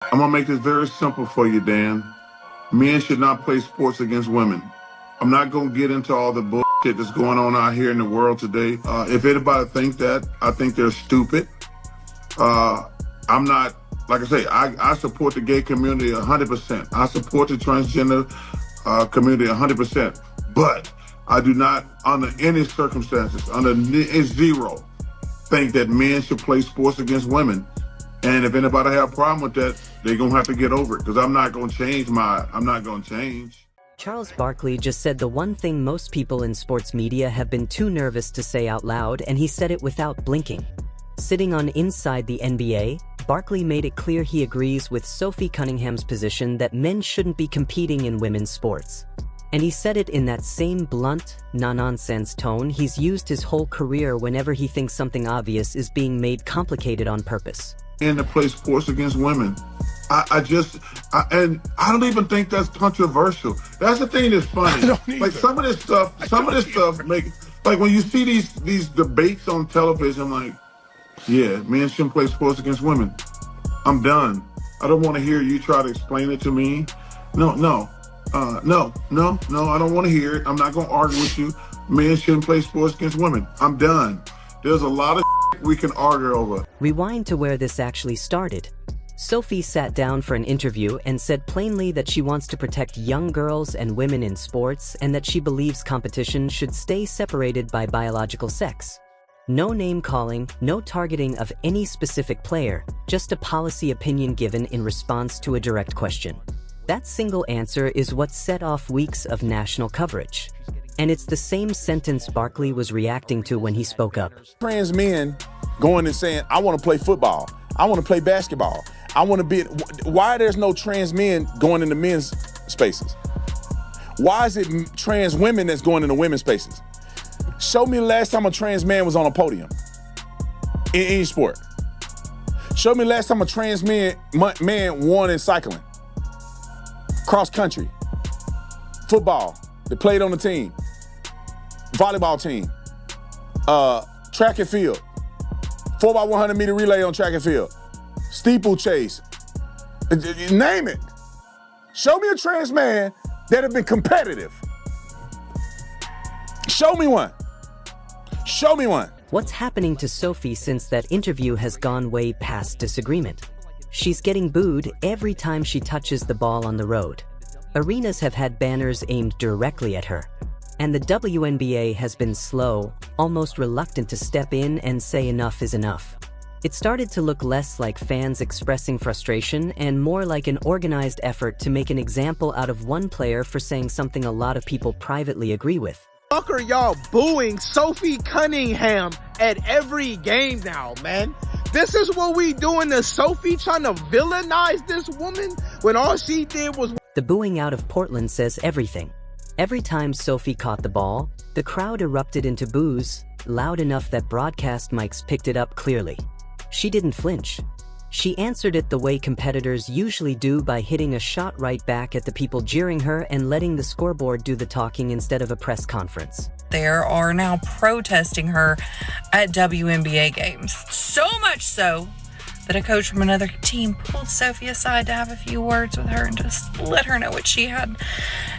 I'm going to make this very simple for you, Dan. Men should not play sports against women. I'm not going to get into all the bullshit that's going on out here in the world today. If anybody thinks that, I think they're stupid. I'm not, like I say, I support the gay community 100%. I support the transgender community 100%. But I do not, under any circumstances, under zero, think that men should play sports against women. And if anybody have a problem with that, they're going to have to get over it, because I'm not going to change. Charles Barkley just said the one thing most people in sports media have been too nervous to say out loud, and he said it without blinking. Sitting on Inside the NBA, Barkley made it clear he agrees with Sophie Cunningham's position that men shouldn't be competing in women's sports. And he said it in that same blunt, no-nonsense tone he's used his whole career whenever he thinks something obvious is being made complicated on purpose. And to play sports against women. And I don't even think that's controversial. That's the thing that's funny. Like some of this stuff make, like when you see these debates on television, I'm like, yeah, men shouldn't play sports against women. I'm done. I don't want to hear you try to explain it to me. No, I don't want to hear it. I'm not going to argue with you. Men shouldn't play sports against women. I'm done. There's a lot of we can argue over. Rewind to where this actually started. Sophie sat down for an interview and said plainly that she wants to protect young girls and women in sports, and that she believes competition should stay separated by biological sex. No name-calling, no targeting of any specific player, just a policy opinion given in response to a direct question. That single answer is what set off weeks of national coverage. And it's the same sentence Barkley was reacting to when he spoke up. Trans men going and saying, I want to play football, I want to play basketball, I want to be... Why there's no trans men going into men's spaces? Why is it trans women that's going into women's spaces? Show me the last time a trans man was on a podium in any sport. Show me the last time a trans man won in cycling, cross country, football, they played on the team, volleyball team, track and field, 4x100 meter relay on track and field, steeplechase, name it. Show me a trans man that have been competitive. Show me one. Show me one. What's happening to Sophie since that interview has gone way past disagreement? She's getting booed every time she touches the ball on the road. Arenas have had banners aimed directly at her. And the WNBA has been slow, almost reluctant to step in and say enough is enough. It started to look less like fans expressing frustration and more like an organized effort to make an example out of one player for saying something a lot of people privately agree with. Fuck are y'all booing Sophie Cunningham at every game now, man? This is what we doing to Sophie, trying to villainize this woman when all she did was... The booing out of Portland says everything. Every time Sophie caught the ball, the crowd erupted into boos, loud enough that broadcast mics picked it up clearly. She didn't flinch. She answered it the way competitors usually do, by hitting a shot right back at the people jeering her and letting the scoreboard do the talking instead of a press conference. There are now protesting her at WNBA games. So much so that a coach from another team pulled Sophie aside to have a few words with her and just let her know what she had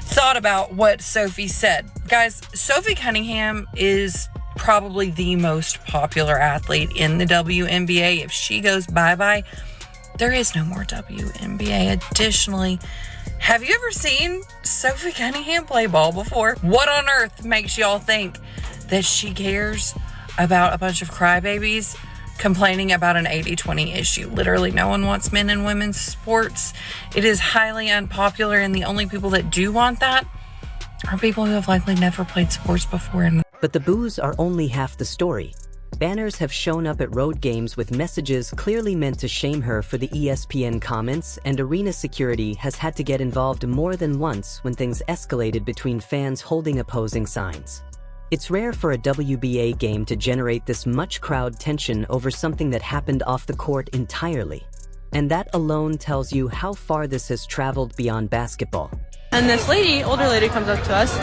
thought about what Sophie said. Guys, Sophie Cunningham is probably the most popular athlete in the WNBA. If she goes bye-bye, there is no more WNBA. Additionally, have you ever seen Sophie Cunningham play ball before? What on earth makes y'all think that she cares about a bunch of crybabies complaining about an 80-20 issue? Literally, no one wants men and women's sports. It is highly unpopular, and the only people that do want that are people who have likely never played sports before. But the boos are only half the story. Banners have shown up at road games with messages clearly meant to shame her for the ESPN comments, and arena security has had to get involved more than once when things escalated between fans holding opposing signs. It's rare for a WBA game to generate this much crowd tension over something that happened off the court entirely. And that alone tells you how far this has traveled beyond basketball. And this lady, older lady, comes up to us,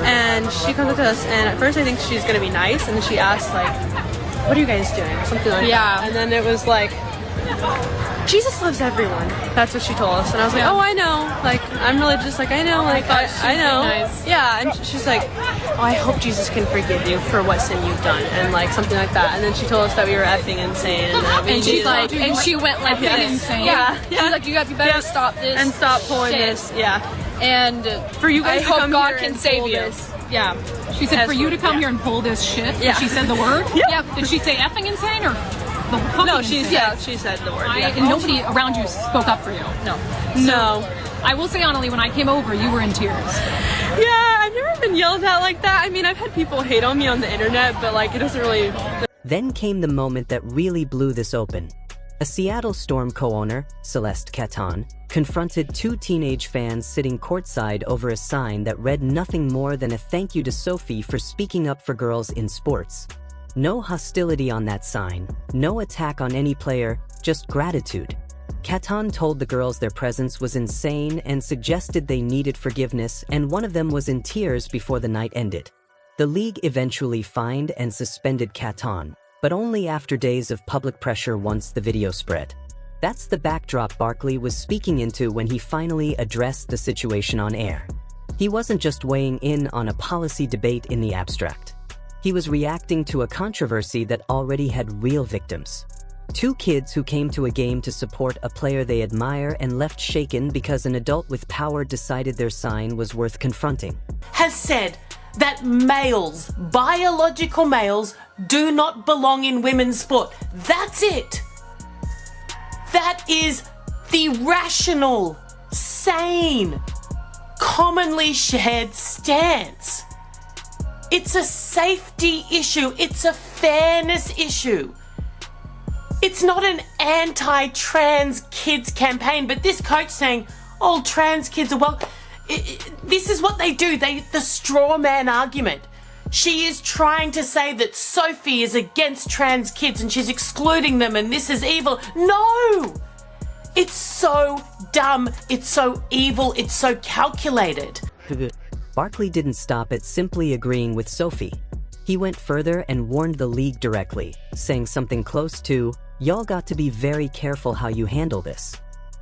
and she comes up to us, and at first I think she's gonna be nice, and then she asks, like, what are you guys doing? Something like that. And then it was like, Jesus loves everyone. That's what she told us. And I was like, oh, I know. Like, I'm religious. Like, I know. Like, I know. Nice. Yeah. And she's like, oh, I hope Jesus can forgive you for what sin you've done. And like something like that. And then she told us that we were effing insane. And that we and she's like, and she went like insane. Yeah. She's like, you better stop this. And stop pulling this. Yeah. And for you guys I to hope come God here can and save pull you. This. Yeah. She said for you to come here and pull this shit. Yeah. She said the word. Yeah. Did she say effing insane or? No, she said the word. And nobody around you spoke up for you. No. No. I will say, Annalie, when I came over, you were in tears. Yeah, I've never been yelled at like that. I mean, I've had people hate on me on the internet, but like, it doesn't really... Then came the moment that really blew this open. A Seattle Storm co-owner, Celeste Caton, confronted two teenage fans sitting courtside over a sign that read nothing more than a thank you to Sophie for speaking up for girls in sports. No hostility on that sign, no attack on any player, just gratitude. Caton told the girls their presence was insane and suggested they needed forgiveness, and one of them was in tears before the night ended. The league eventually fined and suspended Caton, but only after days of public pressure once the video spread. That's the backdrop Barkley was speaking into when he finally addressed the situation on air. He wasn't just weighing in on a policy debate in the abstract. He was reacting to a controversy that already had real victims. Two kids who came to a game to support a player they admire and left shaken because an adult with power decided their sign was worth confronting. Has said that males, biological males, do not belong in women's sport. That's it. That is the rational, sane, commonly shared stance. It's a safety issue. It's a fairness issue. It's not an anti-trans kids campaign, but this coach saying, oh, trans kids are this is what they do. The straw man argument. She is trying to say that Sophie is against trans kids and she's excluding them and this is evil. No! It's so dumb. It's so evil. It's so calculated. Barkley didn't stop at simply agreeing with Sophie. He went further and warned the league directly, saying something close to, "Y'all got to be very careful how you handle this,"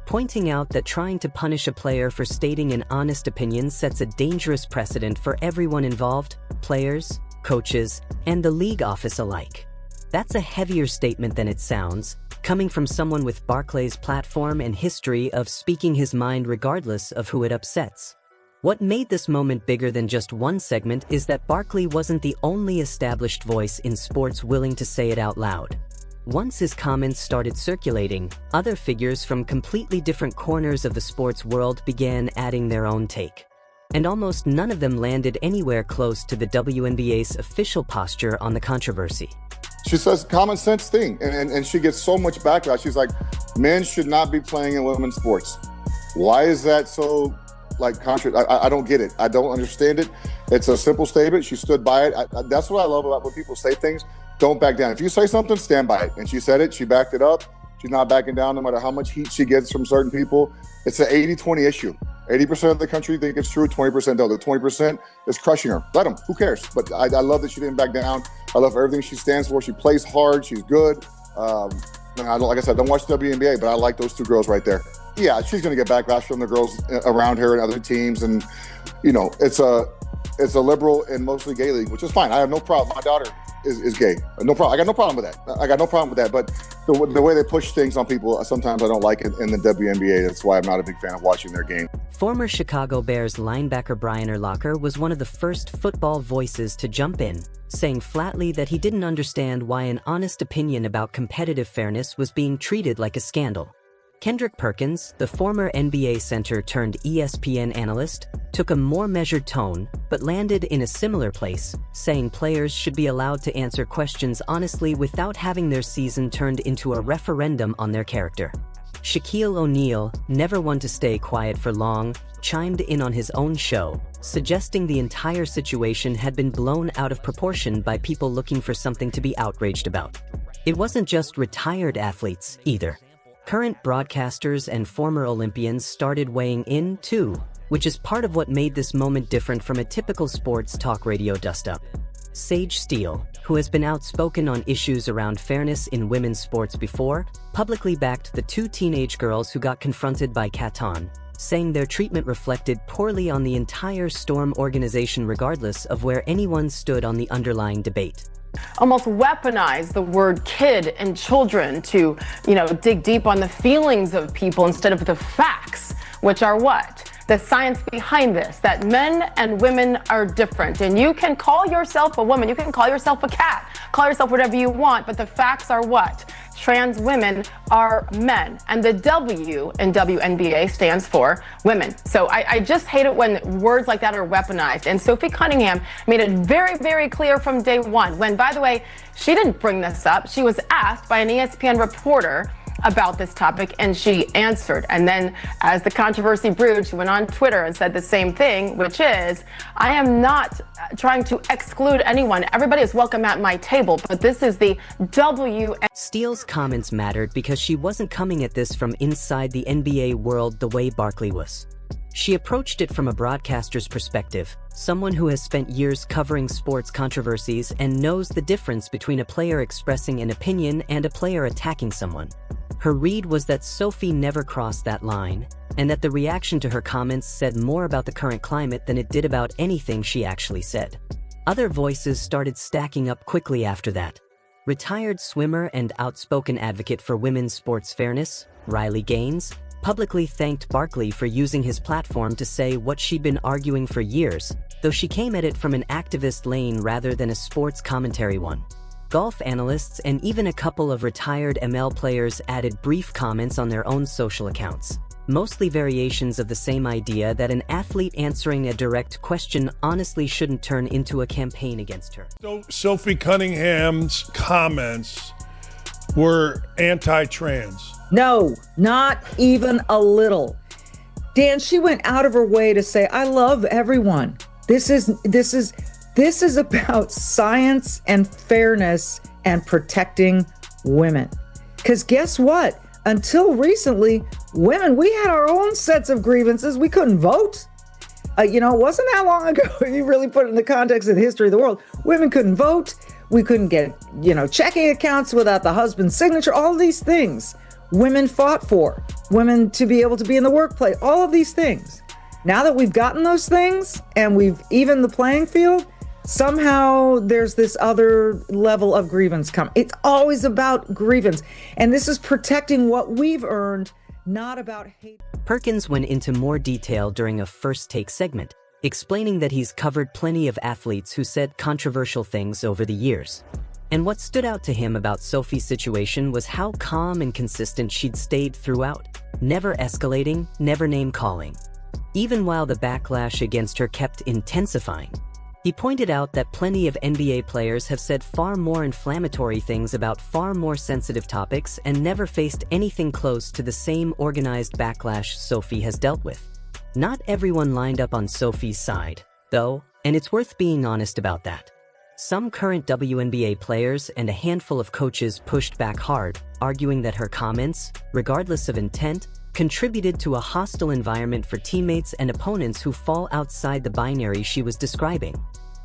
pointing out that trying to punish a player for stating an honest opinion sets a dangerous precedent for everyone involved, players, coaches, and the league office alike. That's a heavier statement than it sounds, coming from someone with Barkley's platform and history of speaking his mind regardless of who it upsets. What made this moment bigger than just one segment is that Barkley wasn't the only established voice in sports willing to say it out loud. Once his comments started circulating, other figures from completely different corners of the sports world began adding their own take. And almost none of them landed anywhere close to the WNBA's official posture on the controversy. She says common sense thing, and she gets so much backlash. She's like, men should not be playing in women's sports. Why is that so, I don't get it. I don't understand it. It's a simple statement. She stood by it. That's what I love about when people say things. Don't back down. If you say something, stand by it. And she said it. She backed it up. She's not backing down no matter how much heat she gets from certain people. It's an 80-20 issue. 80% of the country think it's true, 20% don't. The 20% is crushing her. Let them. Who cares? But I love that she didn't back down. I love everything she stands for. She plays hard. She's good. Like I said, I don't watch WNBA, but I like those two girls right there. Yeah, she's going to get backlash from the girls around her and other teams. And, it's a liberal and mostly gay league, which is fine. I have no problem. My daughter is gay. No problem. I got no problem with that. But the way they push things on people, sometimes I don't like it in the WNBA. That's why I'm not a big fan of watching their game. Former Chicago Bears linebacker Brian Urlacher was one of the first football voices to jump in, saying flatly that he didn't understand why an honest opinion about competitive fairness was being treated like a scandal. Kendrick Perkins, the former NBA center turned ESPN analyst, took a more measured tone, but landed in a similar place, saying players should be allowed to answer questions honestly without having their season turned into a referendum on their character. Shaquille O'Neal, never one to stay quiet for long, chimed in on his own show, suggesting the entire situation had been blown out of proportion by people looking for something to be outraged about. It wasn't just retired athletes, either. Current broadcasters and former Olympians started weighing in, too, which is part of what made this moment different from a typical sports talk radio dust-up. Sage Steele, who has been outspoken on issues around fairness in women's sports before, publicly backed the two teenage girls who got confronted by Catan, saying their treatment reflected poorly on the entire Storm organization regardless of where anyone stood on the underlying debate. Almost weaponize the word kid and children to, dig deep on the feelings of people instead of the facts, which are what? The science behind this, that men and women are different. And you can call yourself a woman, you can call yourself a cat, call yourself whatever you want, but the facts are what? Trans women are men. And the W in WNBA stands for women. So I just hate it when words like that are weaponized. And Sophie Cunningham made it very, very clear from day one, when, by the way, she didn't bring this up. She was asked by an ESPN reporter about this topic, and she answered. And then as the controversy brewed, she went on Twitter and said the same thing, which is, I am not trying to exclude anyone. Everybody is welcome at my table, but this is the W. Steele's comments mattered because she wasn't coming at this from inside the NBA world the way Barkley was. She approached it from a broadcaster's perspective, someone who has spent years covering sports controversies and knows the difference between a player expressing an opinion and a player attacking someone. Her read was that Sophie never crossed that line, and that the reaction to her comments said more about the current climate than it did about anything she actually said. Other voices started stacking up quickly after that. Retired swimmer and outspoken advocate for women's sports fairness, Riley Gaines, publicly thanked Barkley for using his platform to say what she'd been arguing for years, though she came at it from an activist lane rather than a sports commentary one. Golf analysts and even a couple of retired ML players added brief comments on their own social accounts, mostly variations of the same idea that an athlete answering a direct question honestly shouldn't turn into a campaign against her. So Sophie Cunningham's comments were anti-trans. No, not even a little. Dan, she went out of her way to say, I love everyone. This is about science and fairness and protecting women. Because guess what? Until recently, women, we had our own sets of grievances. We couldn't vote. It wasn't that long ago. You really put it in the context of the history of the world. Women couldn't vote. We couldn't get, checking accounts without the husband's signature. All of these things women fought for. Women to be able to be in the workplace. All of these things. Now that we've gotten those things and we've evened the playing field, somehow there's this other level of grievance come. It's always about grievance. And this is protecting what we've earned, not about hate. Perkins went into more detail during a First Take segment, explaining that he's covered plenty of athletes who said controversial things over the years. And what stood out to him about Sophie's situation was how calm and consistent she'd stayed throughout, never escalating, never name-calling, even while the backlash against her kept intensifying. He pointed out that plenty of NBA players have said far more inflammatory things about far more sensitive topics and never faced anything close to the same organized backlash Sophie has dealt with. Not everyone lined up on Sophie's side, though, and it's worth being honest about that. Some current WNBA players and a handful of coaches pushed back hard, arguing that her comments, regardless of intent, contributed to a hostile environment for teammates and opponents who fall outside the binary she was describing.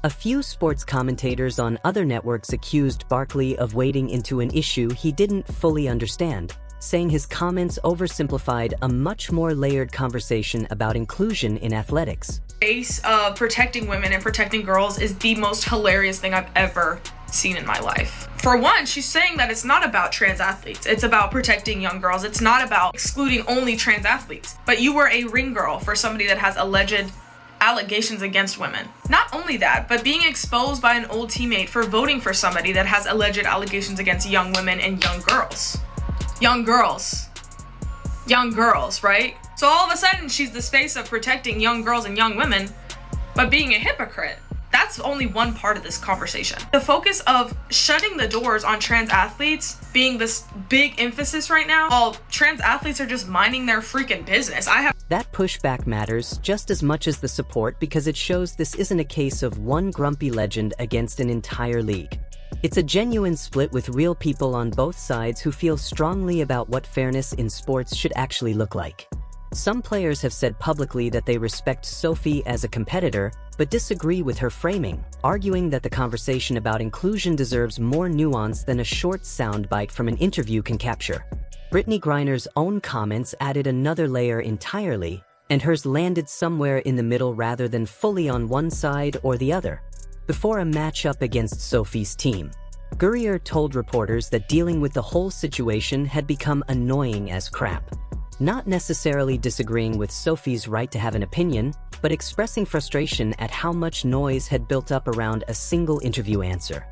A few sports commentators on other networks accused Barkley of wading into an issue he didn't fully understand, saying his comments oversimplified a much more layered conversation about inclusion in athletics. Base of protecting women and protecting girls is the most hilarious thing I've ever seen in my life. For one, she's saying that it's not about trans athletes. It's about protecting young girls. It's not about excluding only trans athletes. But you were a ring girl for somebody that has alleged allegations against women. Not only that, but being exposed by an old teammate for voting for somebody that has alleged allegations against young women and young girls. Young girls, right? So all of a sudden, she's the face of protecting young girls and young women, but being a hypocrite. That's only one part of this conversation. The focus of shutting the doors on trans athletes being this big emphasis right now, while trans athletes are just minding their freaking business. That pushback matters just as much as the support because it shows this isn't a case of one grumpy legend against an entire league. It's a genuine split with real people on both sides who feel strongly about what fairness in sports should actually look like. Some players have said publicly that they respect Sophie as a competitor, but disagree with her framing, arguing that the conversation about inclusion deserves more nuance than a short soundbite from an interview can capture. Brittany Griner's own comments added another layer entirely, and hers landed somewhere in the middle rather than fully on one side or the other. Before a matchup against Sophie's team, Gurrier told reporters that dealing with the whole situation had become annoying as crap. Not necessarily disagreeing with Sophie's right to have an opinion, but expressing frustration at how much noise had built up around a single interview answer.